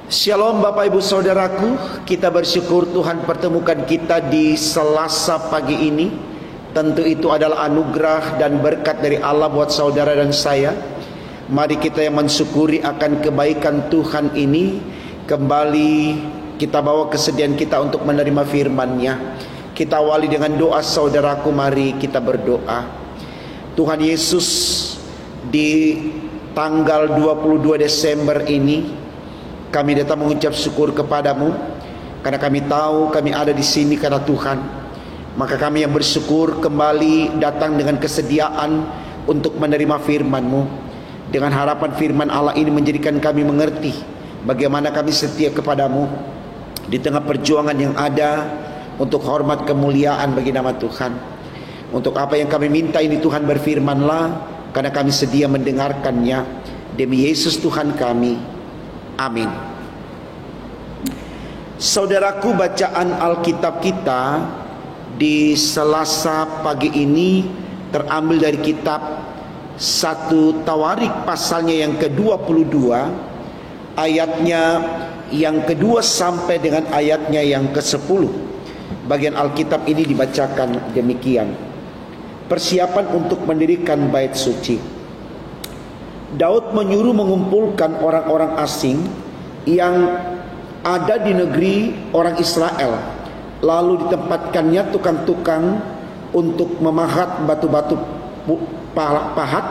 Shalom Bapak Ibu Saudaraku, kita bersyukur Tuhan pertemukan kita di Selasa pagi ini. Tentu itu adalah anugerah dan berkat dari Allah buat saudara dan saya. Mari kita yang mensyukuri akan kebaikan Tuhan ini. Kembali kita bawa kesediaan kita untuk menerima firman-Nya. Kita awali dengan doa saudaraku, mari kita berdoa. Tuhan Yesus, di tanggal 22 Desember ini kami datang mengucap syukur kepadamu, karena kami tahu kami ada di sini karena Tuhan. Maka kami yang bersyukur kembali datang dengan kesediaan untuk menerima firman-Mu, dengan harapan firman Allah ini menjadikan kami mengerti bagaimana kami setia kepadamu di tengah perjuangan yang ada untuk hormat kemuliaan bagi nama Tuhan. Untuk apa yang kami minta ini Tuhan, berfirmanlah, karena kami sedia mendengarkannya. Demi Yesus Tuhan kami. Amin. Saudaraku, bacaan Alkitab kita di Selasa pagi ini terambil dari kitab 1 Tawarik pasalnya yang ke-22, ayatnya yang kedua sampai dengan ayatnya yang ke-10. Bagian Alkitab ini dibacakan demikian. Persiapan untuk mendirikan bait suci. Daud menyuruh mengumpulkan orang-orang asing yang ada di negeri orang Israel, lalu ditempatkannya tukang-tukang untuk memahat batu-batu pahat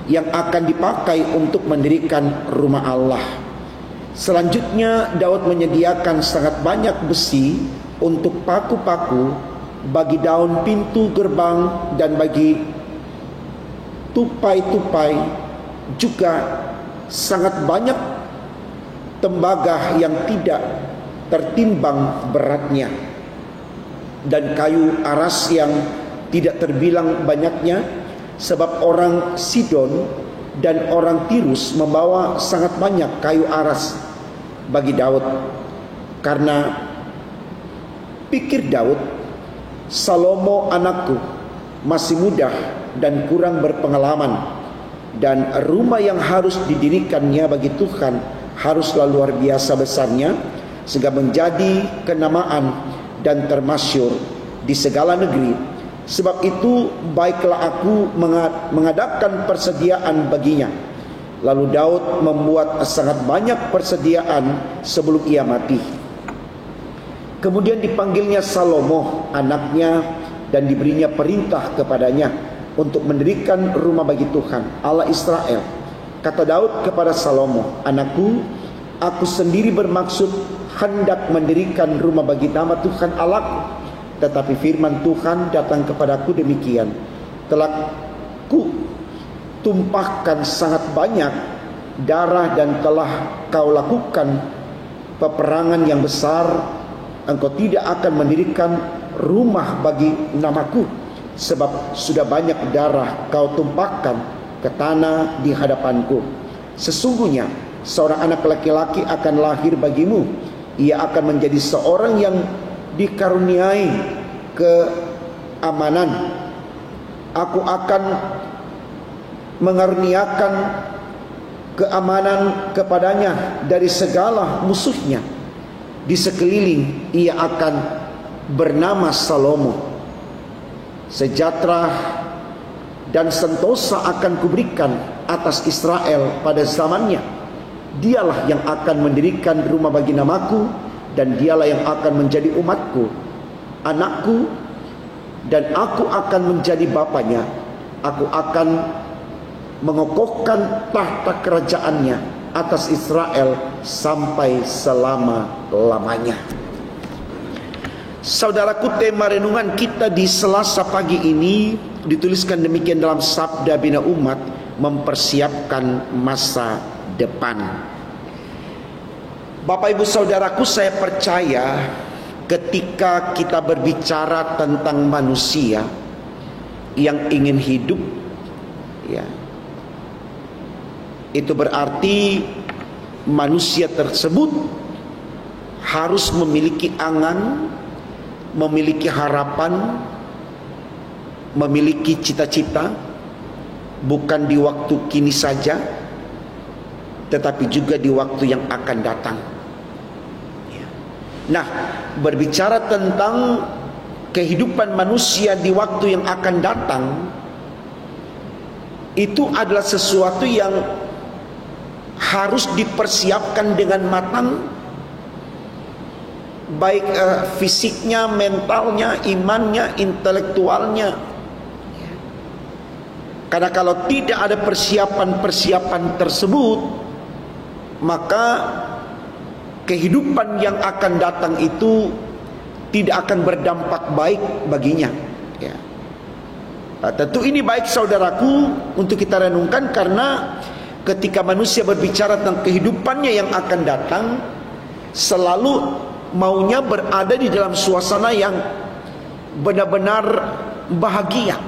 yang akan dipakai untuk mendirikan rumah Allah. Selanjutnya Daud menyediakan sangat banyak besi untuk paku-paku bagi daun pintu gerbang dan bagi tupai-tupai, juga sangat banyak tembaga yang tidak tertimbang beratnya, dan kayu aras yang tidak terbilang banyaknya, sebab orang Sidon dan orang Tirus membawa sangat banyak kayu aras bagi Daud. Karena pikir Daud, Salomo anakku masih muda dan kurang berpengalaman, dan rumah yang harus didirikannya bagi Tuhan haruslah luar biasa besarnya, sehingga menjadi kenamaan dan termasyur di segala negeri. Sebab itu baiklah aku mengadakan persediaan baginya. Lalu Daud membuat sangat banyak persediaan sebelum ia mati. Kemudian dipanggilnya Salomo anaknya, dan diberinya perintah kepadanya untuk mendirikan rumah bagi Tuhan Allah Israel. Kata Daud kepada Salomo, anakku, aku sendiri bermaksud hendak mendirikan rumah bagi nama Tuhan Allahku. Tetapi firman Tuhan datang kepadaku demikian, telah ku tumpahkan sangat banyak darah dan telah kau lakukan peperangan yang besar. Engkau tidak akan mendirikan rumah bagi namaku, sebab sudah banyak darah kau tumpahkan ke tanah di hadapanku. Sesungguhnya seorang anak laki-laki akan lahir bagimu. Ia akan menjadi seorang yang dikaruniai keamanan. Aku akan mengaruniakan keamanan kepadanya dari segala musuhnya. Di sekeliling ia akan bernama Salomo. Sejahtera dan sentosa akan kuberikan atas Israel pada zamannya. Dialah yang akan mendirikan rumah bagi namaku, dan dialah yang akan menjadi umatku, anakku, dan aku akan menjadi bapanya. Aku akan mengokohkan tahta kerajaannya atas Israel sampai selama-lamanya. Saudaraku, tema renungan kita di Selasa pagi ini dituliskan demikian dalam Sabda Bina Umat, mempersiapkan masa depan. Bapak Ibu Saudaraku, saya percaya ketika kita berbicara tentang manusia yang ingin hidup, ya, itu berarti manusia tersebut harus memiliki angan, memiliki harapan, memiliki cita-cita, bukan di waktu kini saja, tetapi juga di waktu yang akan datang. Nah, berbicara tentang kehidupan manusia di waktu yang akan datang, itu adalah sesuatu yang harus dipersiapkan dengan matang, baik fisiknya, mentalnya, imannya, intelektualnya. Karena kalau tidak ada persiapan-persiapan tersebut, maka kehidupan yang akan datang itu tidak akan berdampak baik baginya. Ya. Tentu ini baik saudaraku untuk kita renungkan, karena ketika manusia berbicara tentang kehidupannya yang akan datang, selalu maunya berada di dalam suasana yang benar-benar bahagia.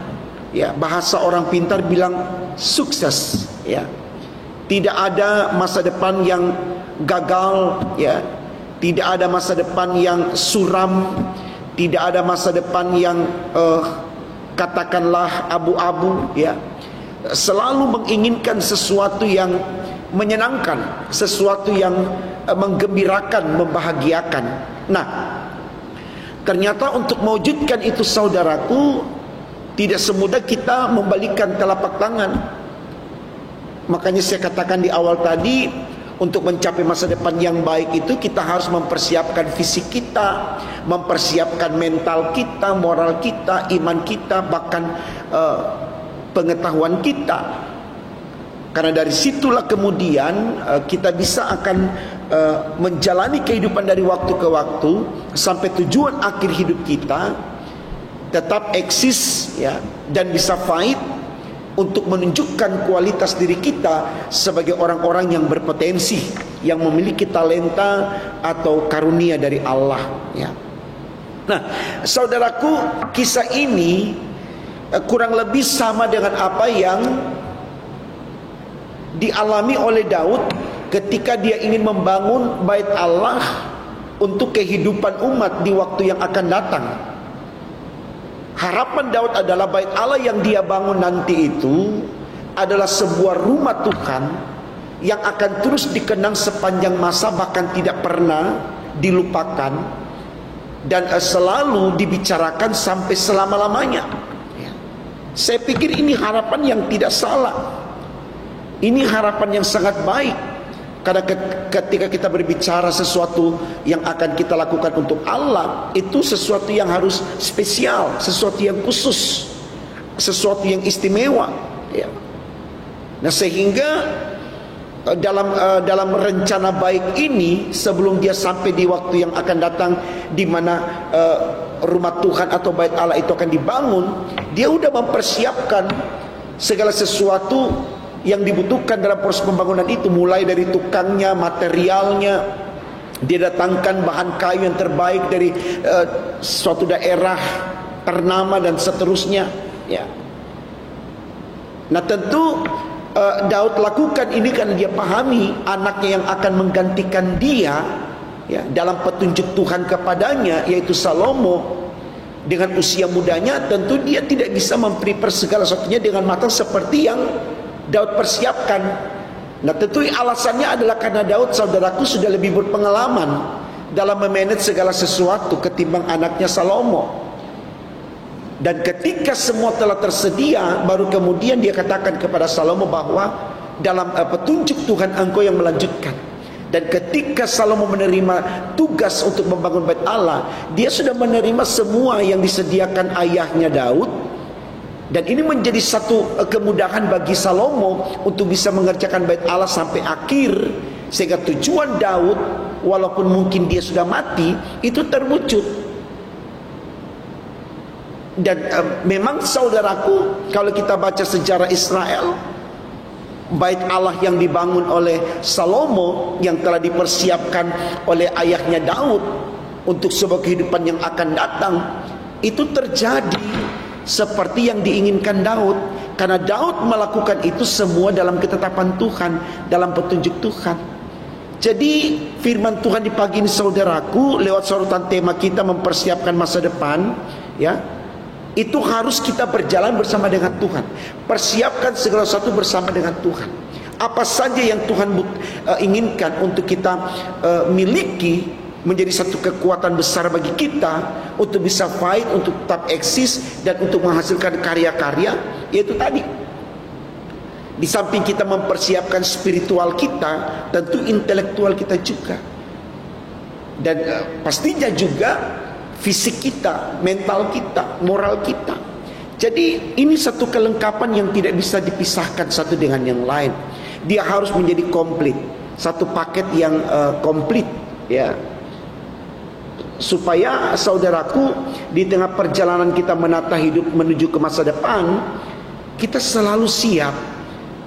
Ya, bahasa orang pintar bilang sukses. Ya, tidak ada masa depan yang gagal. Ya, tidak ada masa depan yang suram. Tidak ada masa depan yang katakanlah abu-abu. Ya, selalu menginginkan sesuatu yang menyenangkan, sesuatu yang menggembirakan, membahagiakan. Nah, ternyata untuk mewujudkan itu saudaraku, tidak semudah kita membalikkan telapak tangan. Makanya saya katakan di awal tadi, untuk mencapai masa depan yang baik itu kita harus mempersiapkan fisik kita, mempersiapkan mental kita, moral kita, iman kita, bahkan pengetahuan kita. Karena dari situlah kemudian kita bisa akan menjalani kehidupan dari waktu ke waktu sampai tujuan akhir hidup kita tetap eksis, ya, dan bisa fight untuk menunjukkan kualitas diri kita sebagai orang-orang yang berpotensi, yang memiliki talenta atau karunia dari Allah. Ya. Nah, saudaraku, kisah ini kurang lebih sama dengan apa yang dialami oleh Daud ketika dia ingin membangun bait Allah untuk kehidupan umat di waktu yang akan datang. Harapan Daud adalah bait Allah yang dia bangun nanti itu adalah sebuah rumah Tuhan yang akan terus dikenang sepanjang masa, bahkan tidak pernah dilupakan, dan selalu dibicarakan sampai selama-lamanya. Saya pikir ini harapan yang tidak salah. Ini harapan yang sangat baik. Karena ketika kita berbicara sesuatu yang akan kita lakukan untuk Allah, itu sesuatu yang harus spesial, sesuatu yang khusus, sesuatu yang istimewa. Ya. Nah, sehingga dalam rencana baik ini, sebelum dia sampai di waktu yang akan datang, di mana rumah Tuhan atau bait Allah itu akan dibangun, dia udah mempersiapkan segala sesuatu yang dibutuhkan dalam proses pembangunan itu, mulai dari tukangnya, materialnya, dia datangkan bahan kayu yang terbaik dari suatu daerah ternama dan seterusnya. Ya. Nah, tentu Daud lakukan ini karena dia pahami anaknya yang akan menggantikan dia, ya, dalam petunjuk Tuhan kepadanya, yaitu Salomo. Dengan usia mudanya, tentu dia tidak bisa memprepare segala sesuatunya dengan matang seperti yang Daud persiapkan. Nah, tentu alasannya adalah karena Daud, saudaraku, sudah lebih berpengalaman dalam memanage segala sesuatu ketimbang anaknya Salomo. Dan ketika semua telah tersedia, baru kemudian dia katakan kepada Salomo bahwa dalam petunjuk Tuhan engkau yang melanjutkan. Dan ketika Salomo menerima tugas untuk membangun bait Allah, dia sudah menerima semua yang disediakan ayahnya Daud. Dan ini menjadi satu kemudahan bagi Salomo untuk bisa mengerjakan bait Allah sampai akhir, sehingga tujuan Daud, walaupun mungkin dia sudah mati, itu terwujud. Dan memang saudaraku, kalau kita baca sejarah Israel, bait Allah yang dibangun oleh Salomo, yang telah dipersiapkan oleh ayahnya Daud untuk sebuah kehidupan yang akan datang, itu terjadi seperti yang diinginkan Daud, karena Daud melakukan itu semua dalam ketetapan Tuhan, dalam petunjuk Tuhan. Jadi firman Tuhan di pagi ini, saudaraku, lewat sorotan tema kita mempersiapkan masa depan, ya, itu harus kita berjalan bersama dengan Tuhan. Persiapkan segala sesuatu bersama dengan Tuhan. Apa saja yang Tuhan inginkan untuk kita miliki, menjadi satu kekuatan besar bagi kita untuk bisa fight, untuk tetap eksis dan untuk menghasilkan karya-karya, yaitu tadi, di samping kita mempersiapkan spiritual kita, tentu intelektual kita juga, dan pastinya juga fisik kita, mental kita, moral kita. Jadi ini satu kelengkapan yang tidak bisa dipisahkan satu dengan yang lain. Dia harus menjadi komplit, satu paket yang komplit, ya. Supaya saudaraku, di tengah perjalanan kita menata hidup menuju ke masa depan, kita selalu siap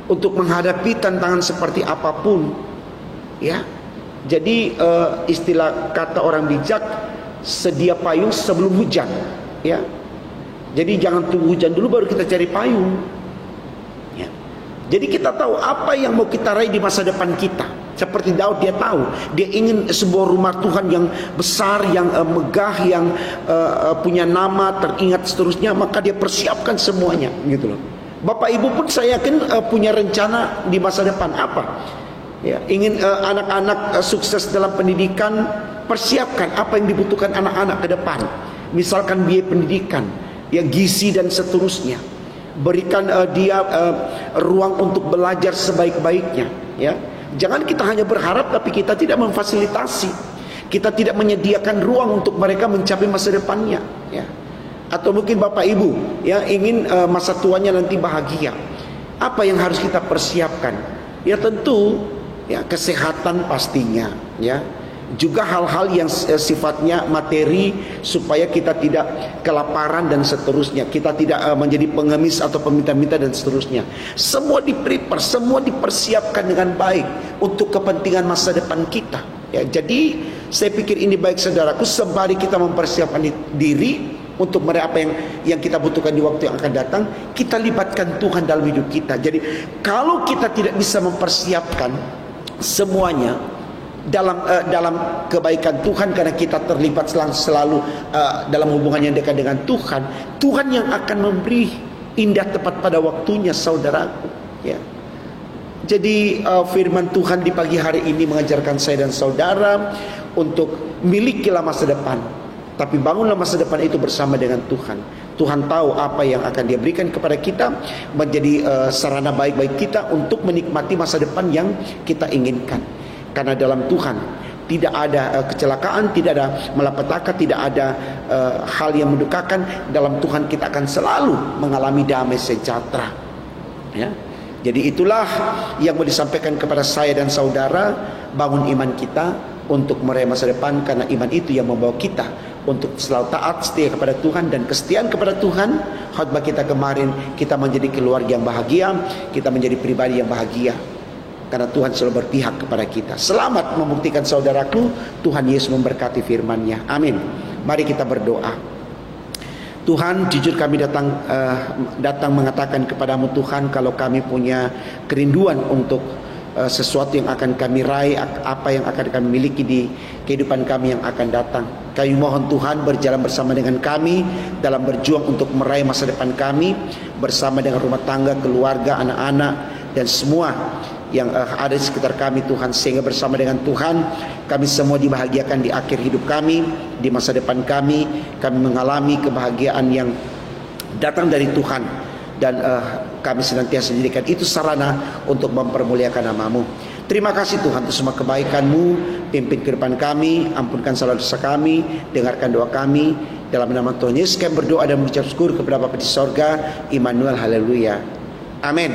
untuk menghadapi tantangan seperti apapun, ya. Jadi istilah kata orang bijak, sedia payung sebelum hujan, ya. Jadi jangan tunggu hujan dulu baru kita cari payung, ya. Jadi kita tahu apa yang mau kita raih di masa depan kita. Seperti Daud, dia tahu, dia ingin sebuah rumah Tuhan yang besar, yang megah, yang punya nama, teringat seterusnya, maka dia persiapkan semuanya, gitu loh. Bapak Ibu pun saya yakin punya rencana di masa depan apa? Ya, ingin anak-anak sukses dalam pendidikan, persiapkan apa yang dibutuhkan anak-anak ke depan. Misalkan biaya pendidikan, ya, gizi dan seterusnya. Berikan dia ruang untuk belajar sebaik-baiknya, ya. Jangan kita hanya berharap tapi kita tidak memfasilitasi. Kita tidak menyediakan ruang untuk mereka mencapai masa depannya, ya. Atau mungkin Bapak Ibu, ya, ingin masa tuanya nanti bahagia. Apa yang harus kita persiapkan? Ya tentu, ya, kesehatan pastinya, ya. Juga hal-hal yang sifatnya materi, supaya kita tidak kelaparan dan seterusnya, kita tidak menjadi pengemis atau peminta-minta dan seterusnya. Semua diprepare, semua dipersiapkan dengan baik untuk kepentingan masa depan kita, ya. Jadi saya pikir ini baik saudaraku, sembari kita mempersiapkan diri untuk meraih apa yang kita butuhkan di waktu yang akan datang, kita libatkan Tuhan dalam hidup kita. Jadi kalau kita tidak bisa mempersiapkan semuanya dalam kebaikan Tuhan, karena kita terlibat selalu dalam hubungan yang dekat dengan Tuhan, Tuhan yang akan memberi indah tepat pada waktunya, saudaraku, ya. Jadi firman Tuhan di pagi hari ini mengajarkan saya dan saudara untuk milikilah masa depan, tapi bangunlah masa depan itu bersama dengan Tuhan. Tuhan tahu apa yang akan Dia berikan kepada kita, menjadi sarana baik-baik kita untuk menikmati masa depan yang kita inginkan. Karena dalam Tuhan tidak ada kecelakaan, tidak ada malapetaka, tidak ada hal yang mendukakan. Dalam Tuhan kita akan selalu mengalami damai sejahtera, ya. Jadi itulah yang mau disampaikan kepada saya dan saudara. Bangun iman kita untuk meraih masa depan, karena iman itu yang membawa kita untuk selalu taat setia kepada Tuhan. Dan kesetiaan kepada Tuhan, khotbah kita kemarin, kita menjadi keluarga yang bahagia, kita menjadi pribadi yang bahagia, karena Tuhan selalu berpihak kepada kita. Selamat membuktikan saudaraku, Tuhan Yesus memberkati firman-Nya. Amin. Mari kita berdoa. Tuhan, jujur kami datang mengatakan kepadamu Tuhan, kalau kami punya kerinduan untuk sesuatu yang akan kami raih, apa yang akan kami miliki di kehidupan kami yang akan datang. Kami mohon Tuhan berjalan bersama dengan kami dalam berjuang untuk meraih masa depan kami, bersama dengan rumah tangga, keluarga, anak-anak, dan semua yang ada di sekitar kami Tuhan, sehingga bersama dengan Tuhan kami semua dibahagiakan di akhir hidup kami, di masa depan kami mengalami kebahagiaan yang datang dari Tuhan, dan kami senantiasa jadikan itu sarana untuk mempermuliakan nama-Mu. Terima kasih Tuhan untuk semua kebaikan-Mu. Pimpin kehidupan kami, ampunkan salah dosa kami, dengarkan doa kami. Dalam nama Tuhan Yesus kami berdoa dan mengucap syukur kepada Bapa di sorga. Immanuel, haleluya, amin.